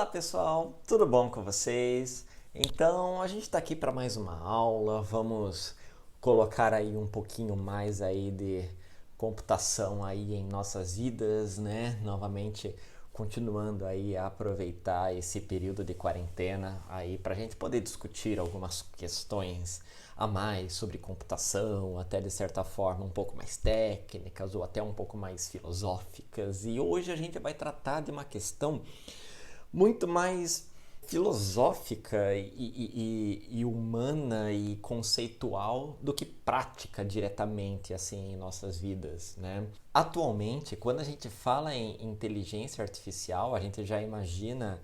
Olá pessoal, tudo bom com vocês? Então a gente está aqui para mais uma aula. Vamos colocar aí um pouquinho mais aí de computação aí em nossas vidas, né? Novamente continuando aí a aproveitar esse período de quarentena aí para a gente poder discutir algumas questões a mais sobre computação, até de certa forma um pouco mais técnicas ou até um pouco mais filosóficas. E hoje a gente vai tratar de uma questão muito mais filosófica e humana e conceitual do que prática diretamente assim em nossas vidas, né? Atualmente, quando a gente fala em inteligência artificial, a gente já imagina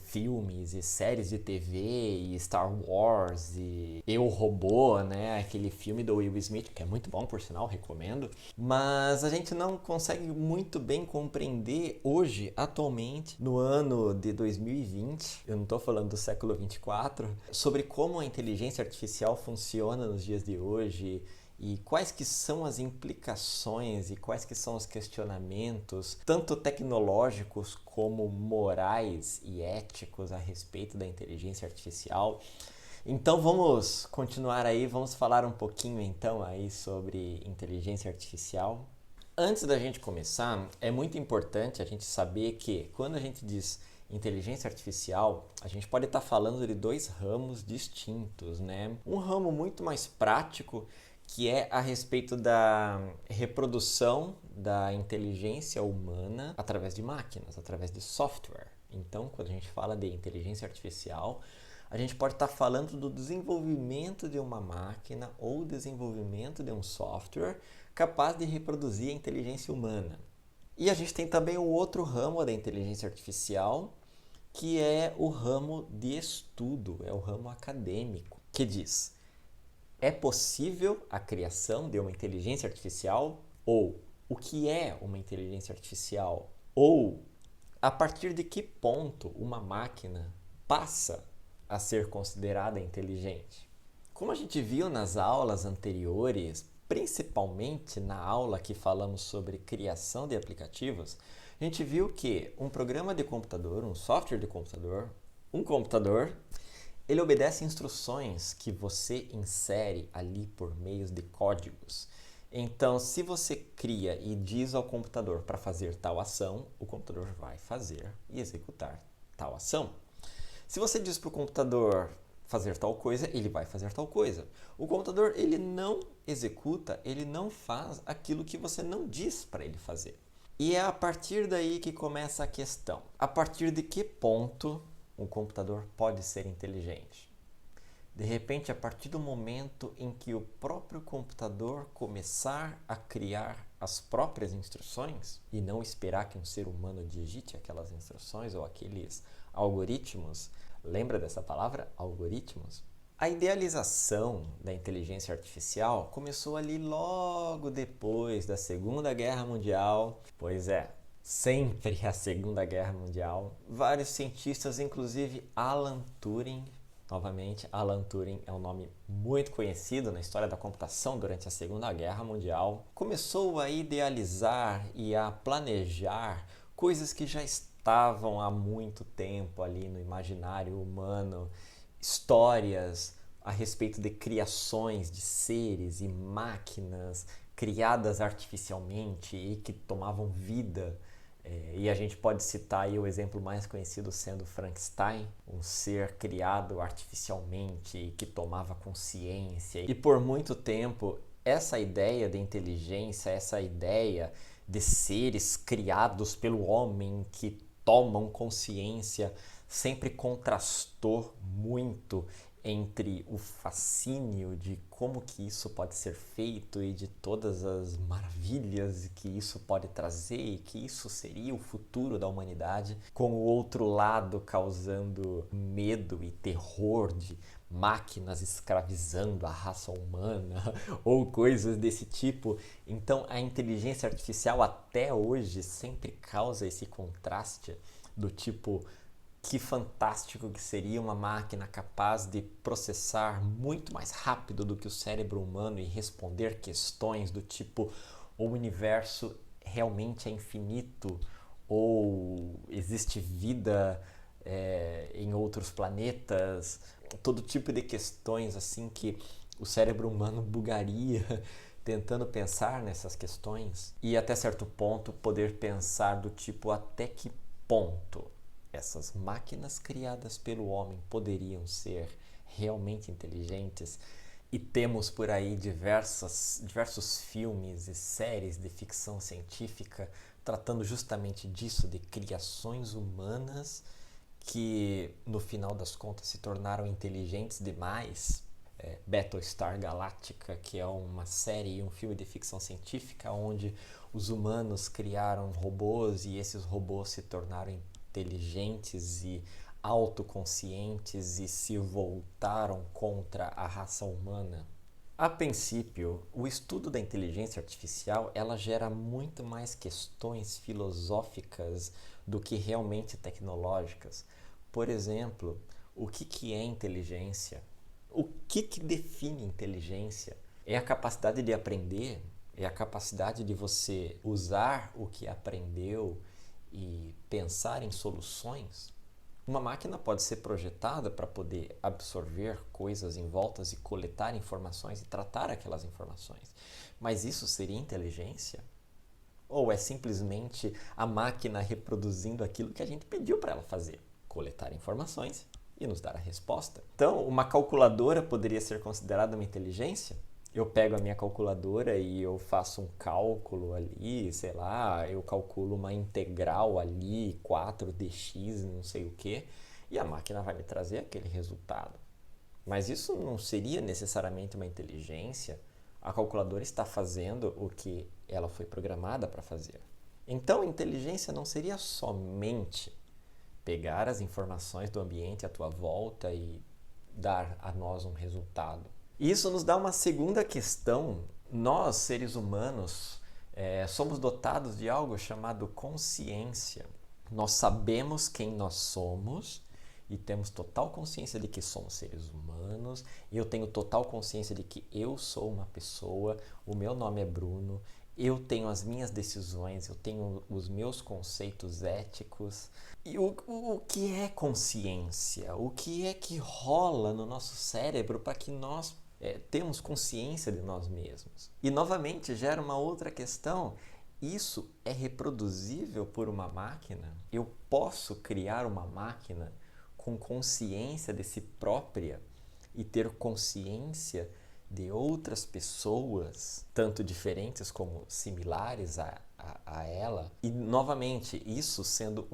filmes e séries de TV e Star Wars e Eu, Robô, né? Aquele filme do Will Smith, que é muito bom, por sinal, recomendo. Mas a gente não consegue muito bem compreender hoje, atualmente, no ano de 2020, eu não estou falando do século 24, sobre como a inteligência artificial funciona nos dias de hoje e quais que são as implicações e quais que são os questionamentos, tanto tecnológicos como morais e éticos a respeito da inteligência artificial. Então vamos continuar aí, vamos falar um pouquinho então aí sobre inteligência artificial. Antes da gente começar, é muito importante a gente saber que quando a gente diz inteligência artificial, a gente pode estar falando de dois ramos distintos, né? Um ramo muito mais prático, que é a respeito da reprodução da inteligência humana através de máquinas, através de software. Então, quando a gente fala de inteligência artificial, a gente pode estar falando do desenvolvimento de uma máquina ou desenvolvimento de um software capaz de reproduzir a inteligência humana. E a gente tem também o outro ramo da inteligência artificial, que é o ramo de estudo, é o ramo acadêmico, que diz: é possível a criação de uma inteligência artificial? Ou o que é uma inteligência artificial? Ou a partir de que ponto uma máquina passa a ser considerada inteligente? Como a gente viu nas aulas anteriores, principalmente na aula que falamos sobre criação de aplicativos, a gente viu que um programa de computador, um software de computador, um computador, ele obedece instruções que você insere ali por meios de códigos. Então, se você cria e diz ao computador para fazer tal ação, o computador vai fazer e executar tal ação. Se você diz para o computador fazer tal coisa, ele vai fazer tal coisa. O computador, ele não executa, ele não faz aquilo que você não diz para ele fazer. E é a partir daí que começa a questão. A partir de que ponto um computador pode ser inteligente? De repente, a partir do momento em que o próprio computador começar a criar as próprias instruções e não esperar que um ser humano digite aquelas instruções ou aqueles algoritmos. Lembra dessa palavra? Algoritmos? A idealização da inteligência artificial começou ali logo depois da Segunda Guerra Mundial. Pois é, sempre a Segunda Guerra Mundial. Vários cientistas, inclusive Alan Turing. Novamente, Alan Turing é um nome muito conhecido na história da computação durante a Segunda Guerra Mundial. Começou a idealizar e a planejar coisas que já estavam há muito tempo ali no imaginário humano, histórias a respeito de criações de seres e máquinas criadas artificialmente e que tomavam vida. E a gente pode citar aí o exemplo mais conhecido sendo Frankenstein, um ser criado artificialmente e que tomava consciência. E por muito tempo, essa ideia de inteligência, essa ideia de seres criados pelo homem que tomam consciência, sempre contrastou muito entre o fascínio de como que isso pode ser feito e de todas as maravilhas que isso pode trazer e que isso seria o futuro da humanidade, com o outro lado causando medo e terror de máquinas escravizando a raça humana ou coisas desse tipo. Então a inteligência artificial até hoje sempre causa esse contraste do tipo: que fantástico que seria uma máquina capaz de processar muito mais rápido do que o cérebro humano e responder questões do tipo: o universo realmente é infinito? Ou existe vida em outros planetas, todo tipo de questões assim que o cérebro humano bugaria tentando pensar nessas questões e até certo ponto poder pensar do tipo até que ponto essas máquinas criadas pelo homem poderiam ser realmente inteligentes. E temos por aí diversos filmes e séries de ficção científica tratando justamente disso, de criações humanas que no final das contas se tornaram inteligentes demais. Battlestar Galactica, que é uma série e um filme de ficção científica onde os humanos criaram robôs e esses robôs se tornaram inteligentes e autoconscientes e se voltaram contra a raça humana. A princípio, o estudo da inteligência artificial ela gera muito mais questões filosóficas do que realmente tecnológicas. Por exemplo, o que é inteligência? O que define inteligência? É a capacidade de aprender? É a capacidade de você usar o que aprendeu e pensar em soluções? Uma máquina pode ser projetada para poder absorver coisas em voltas e coletar informações e tratar aquelas informações. Mas isso seria inteligência? Ou é simplesmente a máquina reproduzindo aquilo que a gente pediu para ela fazer? Coletar informações e nos dar a resposta. Então, uma calculadora poderia ser considerada uma inteligência? Eu pego a minha calculadora e eu faço um cálculo ali, sei lá, eu calculo uma integral ali, 4dx, não sei o que, e a máquina vai me trazer aquele resultado. Mas isso não seria necessariamente uma inteligência. A calculadora está fazendo o que ela foi programada para fazer. Então, inteligência não seria somente pegar as informações do ambiente à tua volta e dar a nós um resultado. E isso nos dá uma segunda questão. Nós, seres humanos, somos dotados de algo chamado consciência. Nós sabemos quem nós somos e temos total consciência de que somos seres humanos. E eu tenho total consciência de que eu sou uma pessoa, o meu nome é Bruno, eu tenho as minhas decisões, eu tenho os meus conceitos éticos. E o que é consciência? O que é que rola no nosso cérebro para que nós temos consciência de nós mesmos? E novamente gera uma outra questão. Isso é reproduzível por uma máquina? Eu posso criar uma máquina com consciência de si própria e ter consciência de outras pessoas, tanto diferentes como similares a ela? E novamente, isso sendo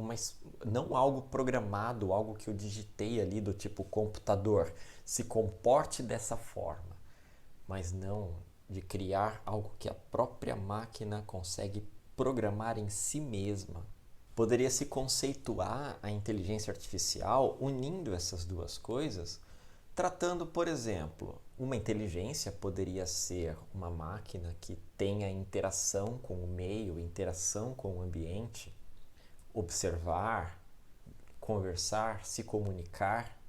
não algo programado, algo que eu digitei ali do tipo computador, se comporte dessa forma, mas não de criar algo que a própria máquina consegue programar em si mesma. Poderia se conceituar a inteligência artificial unindo essas duas coisas, tratando, por exemplo, uma inteligência poderia ser uma máquina que tenha interação com o meio, interação com o ambiente, observar, conversar, se comunicar,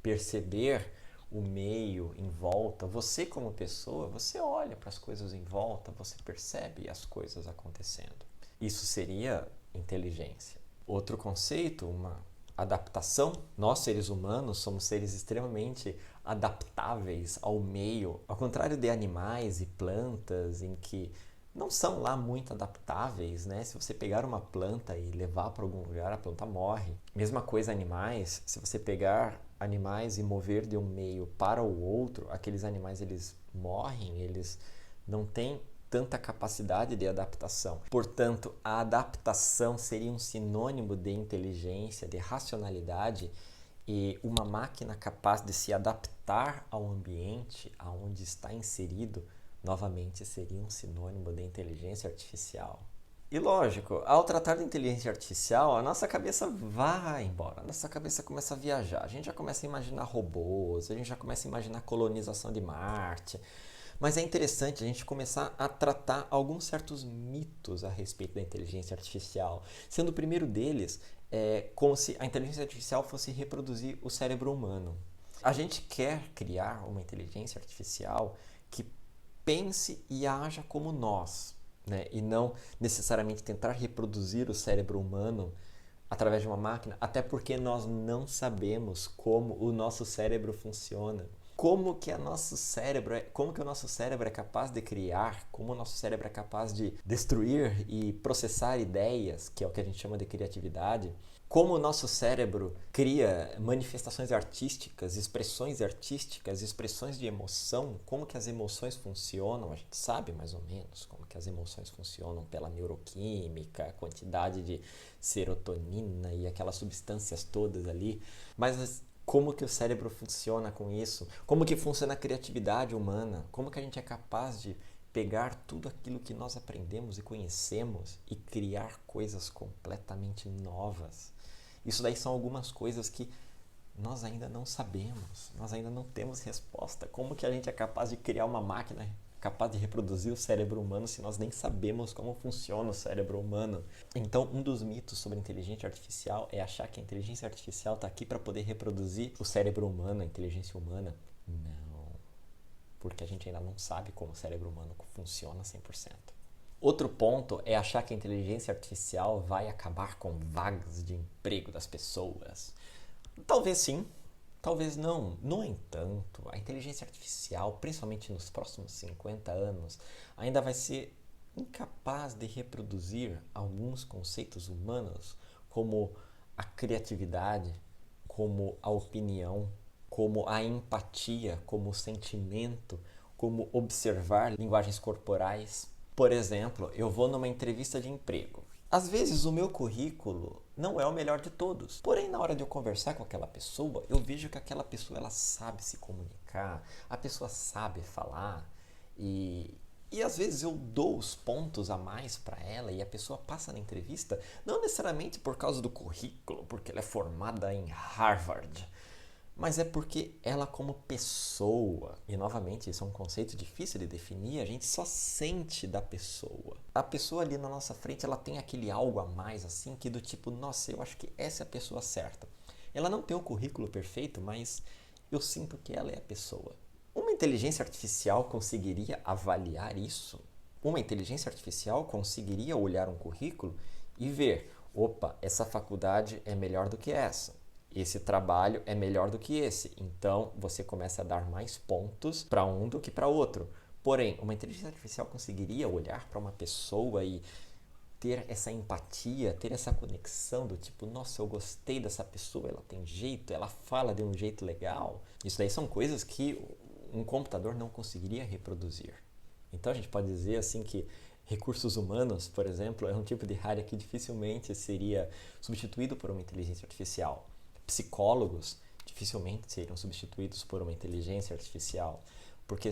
perceber o meio em volta. Você como pessoa, você olha para as coisas em volta, você percebe as coisas acontecendo. Isso seria inteligência. Outro conceito, uma adaptação. Nós, seres humanos, somos seres extremamente adaptáveis ao meio, ao contrário de animais e plantas em que não são lá muito adaptáveis, né? Se você pegar uma planta e levar para algum lugar, a planta morre. Mesma coisa animais, se você pegar animais e mover de um meio para o outro, aqueles animais eles morrem, eles não têm tanta capacidade de adaptação. Portanto, a adaptação seria um sinônimo de inteligência, de racionalidade, e uma máquina capaz de se adaptar ao ambiente aonde está inserido, novamente seria um sinônimo de inteligência artificial. E lógico, ao tratar de inteligência artificial, a nossa cabeça vai embora, a nossa cabeça começa a viajar, a gente já começa a imaginar robôs, a gente já começa a imaginar colonização de Marte. Mas é interessante a gente começar a tratar alguns certos mitos a respeito da inteligência artificial, sendo o primeiro deles como se a inteligência artificial fosse reproduzir o cérebro humano. A gente quer criar uma inteligência artificial que pense e haja como nós, né? E não necessariamente tentar reproduzir o cérebro humano através de uma máquina, até porque nós não sabemos como o nosso cérebro funciona. Como que o nosso cérebro é capaz de criar, como o nosso cérebro é capaz de destruir e processar ideias, que é o que a gente chama de criatividade. Como o nosso cérebro cria manifestações artísticas, expressões de emoção, como que as emoções funcionam, a gente sabe mais ou menos como que as emoções funcionam pela neuroquímica, a quantidade de serotonina e aquelas substâncias todas ali, mas como que o cérebro funciona com isso, como que funciona a criatividade humana, como que a gente é capaz de pegar tudo aquilo que nós aprendemos e conhecemos e criar coisas completamente novas. Isso daí são algumas coisas que nós ainda não sabemos, nós ainda não temos resposta. Como que a gente é capaz de criar uma máquina capaz de reproduzir o cérebro humano se nós nem sabemos como funciona o cérebro humano? Então, um dos mitos sobre inteligência artificial é achar que a inteligência artificial está aqui para poder reproduzir o cérebro humano, a inteligência humana. Não, porque a gente ainda não sabe como o cérebro humano funciona 100%. Outro ponto é achar que a inteligência artificial vai acabar com vagas de emprego das pessoas. Talvez sim, talvez não. No entanto, a inteligência artificial, principalmente nos próximos 50 anos, ainda vai ser incapaz de reproduzir alguns conceitos humanos, como a criatividade, como a opinião, como a empatia, como o sentimento, como observar linguagens corporais. Por exemplo, eu vou numa entrevista de emprego. Às vezes o meu currículo não é o melhor de todos. Porém, na hora de eu conversar com aquela pessoa, eu vejo que aquela pessoa ela sabe se comunicar, a pessoa sabe falar e às vezes eu dou os pontos a mais para ela e a pessoa passa na entrevista, não necessariamente por causa do currículo, porque ela é formada em Harvard, mas é porque ela como pessoa, e novamente isso é um conceito difícil de definir, a gente só sente da pessoa. A pessoa ali na nossa frente, ela tem aquele algo a mais assim, que do tipo, nossa, eu acho que essa é a pessoa certa. Ela não tem o currículo perfeito, mas eu sinto que ela é a pessoa. Uma inteligência artificial conseguiria avaliar isso? Uma inteligência artificial conseguiria olhar um currículo e ver, opa, essa faculdade é melhor do que essa. Esse trabalho é melhor do que esse, então você começa a dar mais pontos para um do que para outro. Porém, uma inteligência artificial conseguiria olhar para uma pessoa e ter essa empatia, ter essa conexão do tipo, nossa, eu gostei dessa pessoa, ela tem jeito, ela fala de um jeito legal. Isso daí são coisas que um computador não conseguiria reproduzir. Então a gente pode dizer assim que recursos humanos, por exemplo, é um tipo de área que dificilmente seria substituído por uma inteligência artificial. Psicólogos dificilmente seriam substituídos por uma inteligência artificial, porque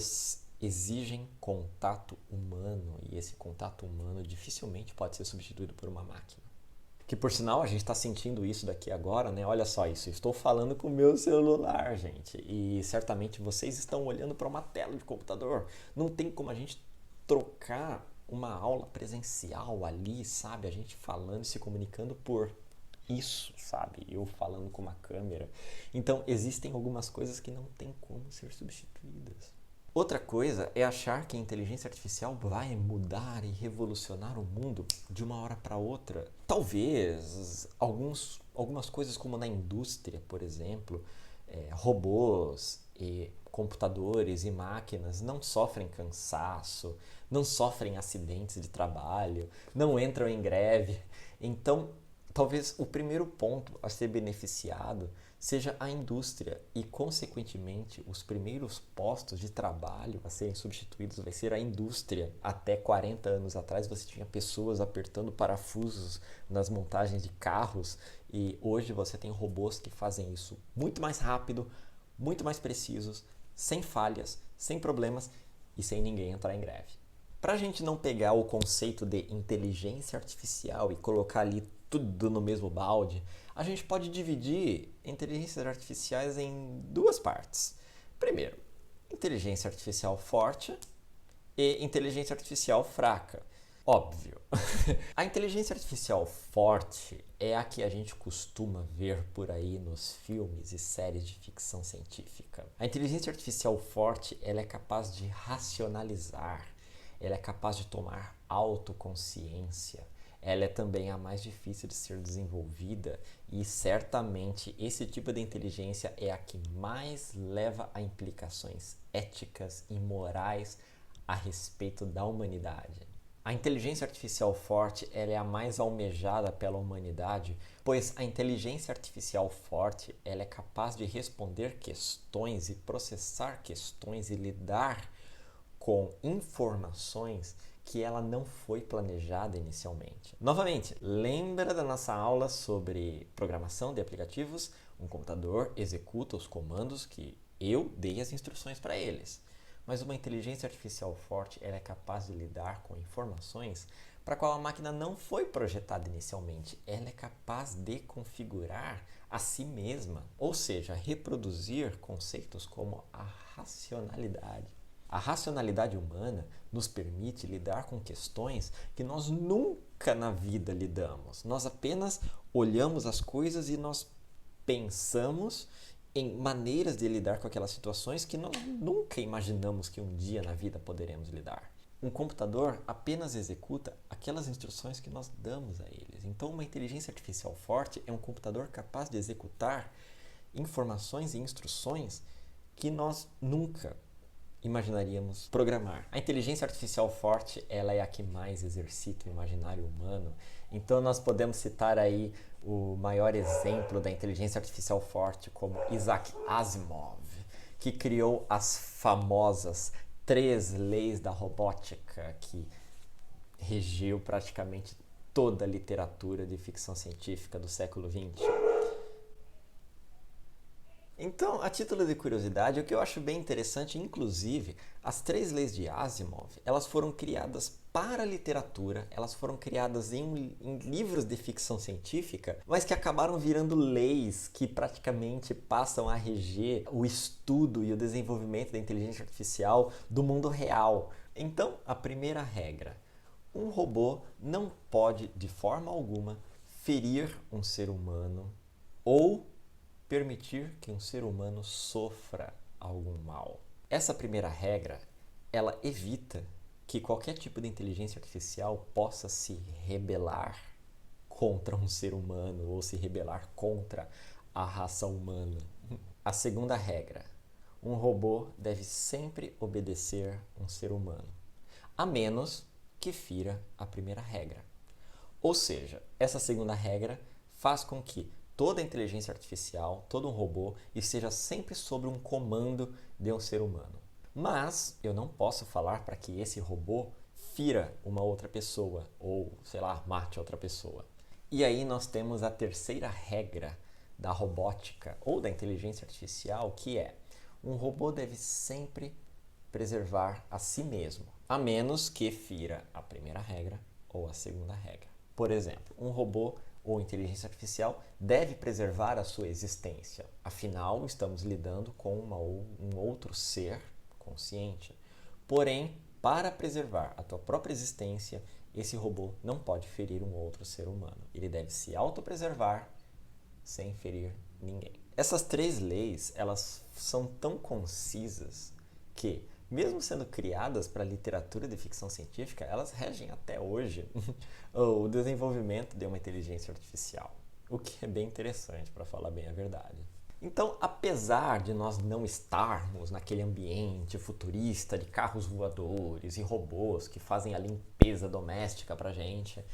exigem contato humano e esse contato humano dificilmente pode ser substituído por uma máquina. Que por sinal a gente está sentindo isso daqui agora, né? Olha só isso, estou falando com o meu celular, gente, e certamente vocês estão olhando para uma tela de computador. Não tem como a gente trocar uma aula presencial ali, sabe? A gente falando e se comunicando por isso, sabe? Eu falando com uma câmera. Então, existem algumas coisas que não tem como ser substituídas. Outra coisa é achar que a inteligência artificial vai mudar e revolucionar o mundo de uma hora para outra. Talvez algumas coisas como na indústria, por exemplo, robôs e computadores e máquinas não sofrem cansaço, não sofrem acidentes de trabalho, não entram em greve. Então, talvez o primeiro ponto a ser beneficiado seja a indústria e, consequentemente, os primeiros postos de trabalho a serem substituídos vai ser a indústria. Até 40 anos atrás você tinha pessoas apertando parafusos nas montagens de carros e hoje você tem robôs que fazem isso muito mais rápido, muito mais precisos, sem falhas, sem problemas e sem ninguém entrar em greve. Para a gente não pegar o conceito de inteligência artificial e colocar ali tudo no mesmo balde, a gente pode dividir inteligências artificiais em duas partes. Primeiro, inteligência artificial forte e inteligência artificial fraca. Óbvio. A inteligência artificial forte é a que a gente costuma ver por aí nos filmes e séries de ficção científica. A inteligência artificial forte, ela é capaz de racionalizar, ela é capaz de tomar autoconsciência, ela é também a mais difícil de ser desenvolvida e certamente esse tipo de inteligência é a que mais leva a implicações éticas e morais a respeito da humanidade. A inteligência artificial forte ela é a mais almejada pela humanidade, pois a inteligência artificial forte ela é capaz de responder questões e processar questões e lidar com informações que ela não foi planejada inicialmente. Novamente, lembra da nossa aula sobre programação de aplicativos? Um computador executa os comandos que eu dei as instruções para eles. Mas uma inteligência artificial forte ela é capaz de lidar com informações para a qual a máquina não foi projetada inicialmente. Ela é capaz de configurar a si mesma, ou seja, reproduzir conceitos como a racionalidade. A racionalidade humana nos permite lidar com questões que nós nunca na vida lidamos. Nós apenas olhamos as coisas e nós pensamos em maneiras de lidar com aquelas situações que nós nunca imaginamos que um dia na vida poderemos lidar. Um computador apenas executa aquelas instruções que nós damos a eles. Então, uma inteligência artificial forte é um computador capaz de executar informações e instruções que nós nunca imaginaríamos programar. A inteligência artificial forte, ela é a que mais exercita o imaginário humano. Então nós podemos citar aí o maior exemplo da inteligência artificial forte como Isaac Asimov, que criou as famosas 3 leis da robótica que regiu praticamente toda a literatura de ficção científica do século XX. Então, a título de curiosidade, o que eu acho bem interessante, inclusive, as 3 leis de Asimov, elas foram criadas para a literatura, elas foram criadas em livros de ficção científica, mas que acabaram virando leis que praticamente passam a reger o estudo e o desenvolvimento da inteligência artificial do mundo real. Então, a primeira regra: um robô não pode, de forma alguma, ferir um ser humano ou permitir que um ser humano sofra algum mal. Essa primeira regra, ela evita que qualquer tipo de inteligência artificial possa se rebelar contra um ser humano ou se rebelar contra a raça humana. A segunda regra, um robô deve sempre obedecer um ser humano, a menos que fira a primeira regra. Ou seja, essa segunda regra faz com que toda inteligência artificial, todo um robô, esteja sempre sob um comando de um ser humano. Mas eu não posso falar para que esse robô fira uma outra pessoa ou, sei lá, mate outra pessoa. E aí nós temos a terceira regra da robótica ou da inteligência artificial, que é: um robô deve sempre preservar a si mesmo, a menos que fira a primeira regra ou a segunda regra. Por exemplo, um robô ou inteligência artificial deve preservar a sua existência. Afinal, estamos lidando com um outro ser consciente. Porém, para preservar a tua própria existência, esse robô não pode ferir um outro ser humano. Ele deve se autopreservar sem ferir ninguém. Essas 3 leis, elas são tão concisas que, mesmo sendo criadas para a literatura de ficção científica, elas regem até hoje o desenvolvimento de uma inteligência artificial, o que é bem interessante, para falar bem a verdade. Então, apesar de nós não estarmos naquele ambiente futurista de carros voadores e robôs que fazem a limpeza doméstica para a gente,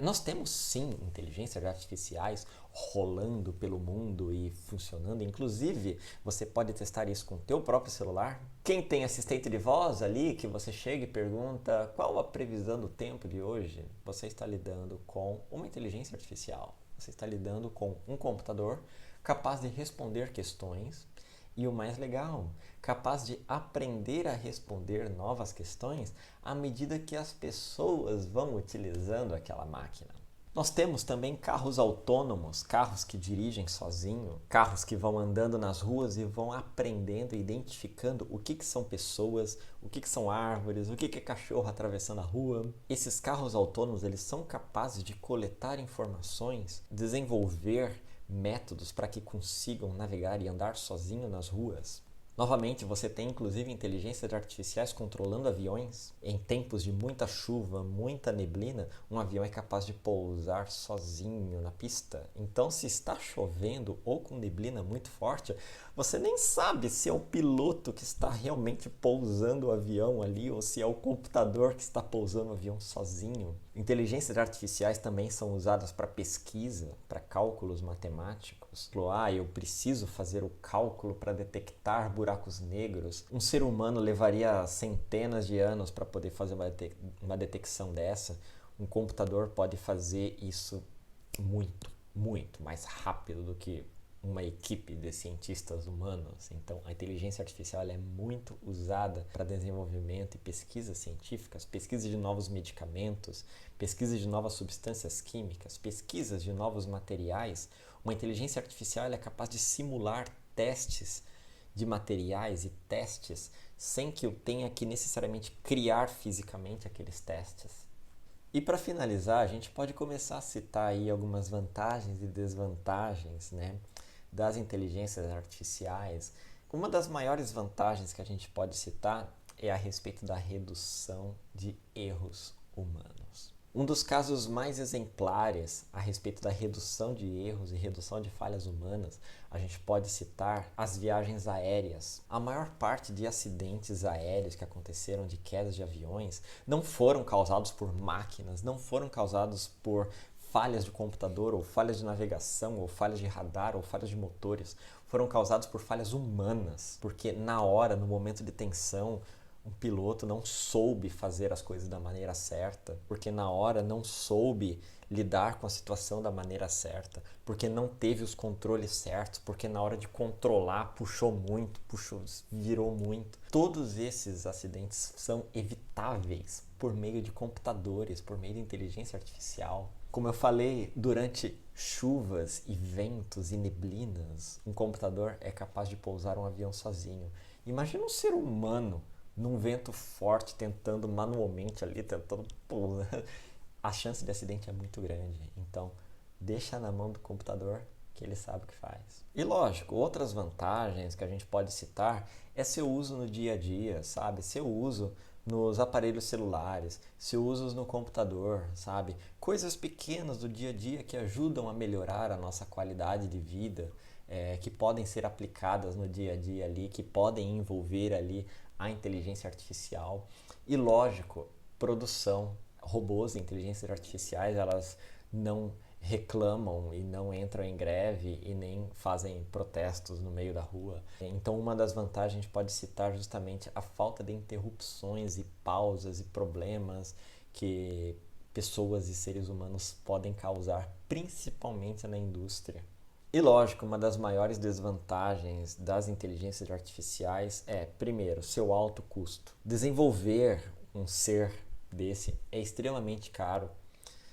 nós temos sim inteligências artificiais rolando pelo mundo e funcionando. Inclusive, você pode testar isso com o teu próprio celular. Quem tem assistente de voz ali, que você chega e pergunta qual a previsão do tempo de hoje, você está lidando com uma inteligência artificial. Você está lidando com um computador capaz de responder questões e, o mais legal, capaz de aprender a responder novas questões à medida que as pessoas vão utilizando aquela máquina. Nós temos também carros autônomos, carros que dirigem sozinho, carros que vão andando nas ruas e vão aprendendo e identificando o que são pessoas, o que são árvores, o que é cachorro atravessando a rua. Esses carros autônomos, eles são capazes de coletar informações, desenvolver métodos para que consigam navegar e andar sozinho nas ruas. Novamente, você tem inclusive inteligências artificiais controlando aviões. Em tempos de muita chuva, muita neblina, um avião é capaz de pousar sozinho na pista. Então, se está chovendo ou com neblina muito forte, você nem sabe se é o piloto que está realmente pousando o avião ali ou se é o computador que está pousando o avião sozinho. Inteligências artificiais também são usadas para pesquisa, para cálculos matemáticos. Eu preciso fazer o cálculo para detectar buracos negros. Um ser humano levaria centenas de anos para poder fazer uma detecção dessa. Um computador pode fazer isso muito mais rápido do que uma equipe de cientistas humanos. Então, a inteligência artificial é muito usada para desenvolvimento e pesquisas científicas, pesquisa de novos medicamentos, pesquisa de novas substâncias químicas, pesquisas de novos materiais. Uma inteligência artificial é capaz de simular testes de materiais e testes sem que eu tenha que necessariamente criar fisicamente aqueles testes. E para finalizar, a gente pode começar a citar aí algumas vantagens e desvantagens, das inteligências artificiais. Uma das maiores vantagens que a gente pode citar é a respeito da redução de erros humanos. Um dos casos mais exemplares a respeito da redução de erros e redução de falhas humanas, a gente pode citar as viagens aéreas. A maior parte de acidentes aéreos que aconteceram, de quedas de aviões, não foram causados por máquinas, não foram causados por falhas de computador, ou falhas de navegação, ou falhas de radar, ou falhas de motores. Foram causados por falhas humanas, porque na hora, no momento de tensão, um piloto não soube fazer as coisas da maneira certa, porque na hora não soube lidar com a situação da maneira certa, porque não teve os controles certos, porque na hora de controlar virou muito. Todos esses acidentes são evitáveis por meio de computadores, por meio de inteligência artificial. Como eu falei, durante chuvas e ventos e neblinas, um computador é capaz de pousar um avião sozinho. Imagina um ser humano num vento forte, tentando manualmente ali, tentando pousar. A chance de acidente é muito grande. Então, deixa na mão do computador que ele sabe o que faz. E lógico, outras vantagens que a gente pode citar é seu uso no dia a dia, sabe? Seu uso nos aparelhos celulares, seu uso no computador, sabe? Coisas pequenas do dia a dia que ajudam a melhorar a nossa qualidade de vida, que podem ser aplicadas no dia a dia ali, que podem envolver ali a inteligência artificial. E lógico, produção. Robôs e inteligências artificiais, elas não reclamam e não entram em greve e nem fazem protestos no meio da rua. Então, uma das vantagens a gente pode citar justamente a falta de interrupções e pausas e problemas que pessoas e seres humanos podem causar, principalmente na indústria. E lógico, uma das maiores desvantagens das inteligências artificiais é, primeiro, seu alto custo. Desenvolver um ser desse é extremamente caro,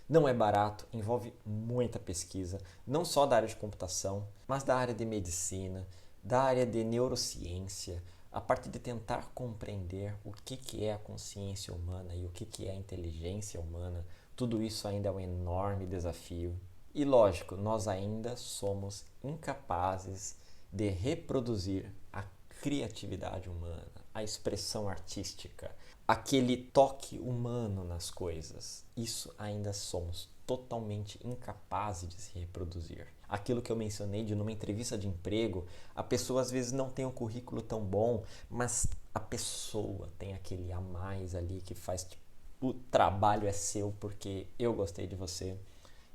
não é barato, envolve muita pesquisa, não só da área de computação, mas da área de medicina, da área de neurociência, a parte de tentar compreender o que é a consciência humana e o que é a inteligência humana. Tudo isso ainda é um enorme desafio. E lógico, nós ainda somos incapazes de reproduzir a criatividade humana, a expressão artística, aquele toque humano nas coisas. Isso ainda somos totalmente incapazes de se reproduzir. Aquilo que eu mencionei de numa entrevista de emprego, a pessoa às vezes não tem um currículo tão bom, mas a pessoa tem aquele a mais ali que faz tipo, o trabalho é seu porque eu gostei de você.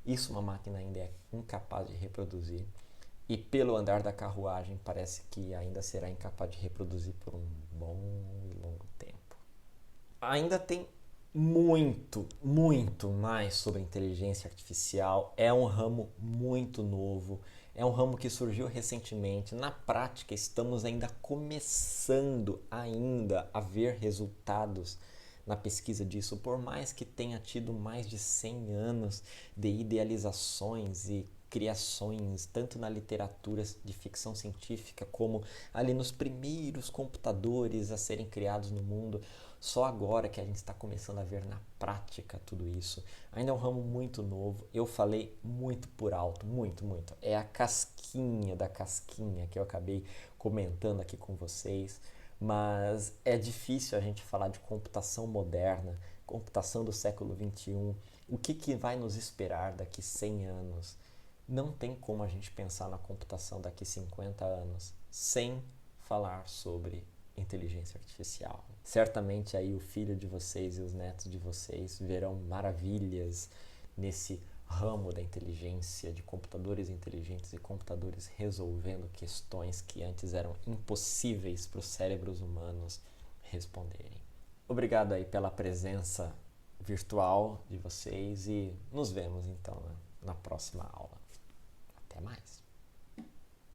Isso uma máquina ainda é incapaz de reproduzir. E pelo andar da carruagem parece que ainda será incapaz de reproduzir por um bom e longo tempo. Ainda tem muito mais sobre inteligência artificial. É um ramo muito novo, é um ramo que surgiu recentemente. Na prática, estamos ainda começando a ver resultados na pesquisa disso, por mais que tenha tido mais de 100 anos de idealizações e criações, tanto na literatura de ficção científica, como ali nos primeiros computadores a serem criados no mundo. Só agora que a gente está começando a ver na prática tudo isso. Ainda é um ramo muito novo. Eu falei muito por alto, muito, muito. É a casquinha da casquinha que eu acabei comentando aqui com vocês. Mas é difícil a gente falar de computação moderna, computação do século XXI. O que vai nos esperar daqui 100 anos? Não tem como a gente pensar na computação daqui 50 anos sem falar sobre inteligência artificial. Certamente aí o filho de vocês e os netos de vocês verão maravilhas nesse ramo da inteligência, de computadores inteligentes e computadores resolvendo questões que antes eram impossíveis para os cérebros humanos responderem. Obrigado aí pela presença virtual de vocês e nos vemos então na próxima aula. Até mais!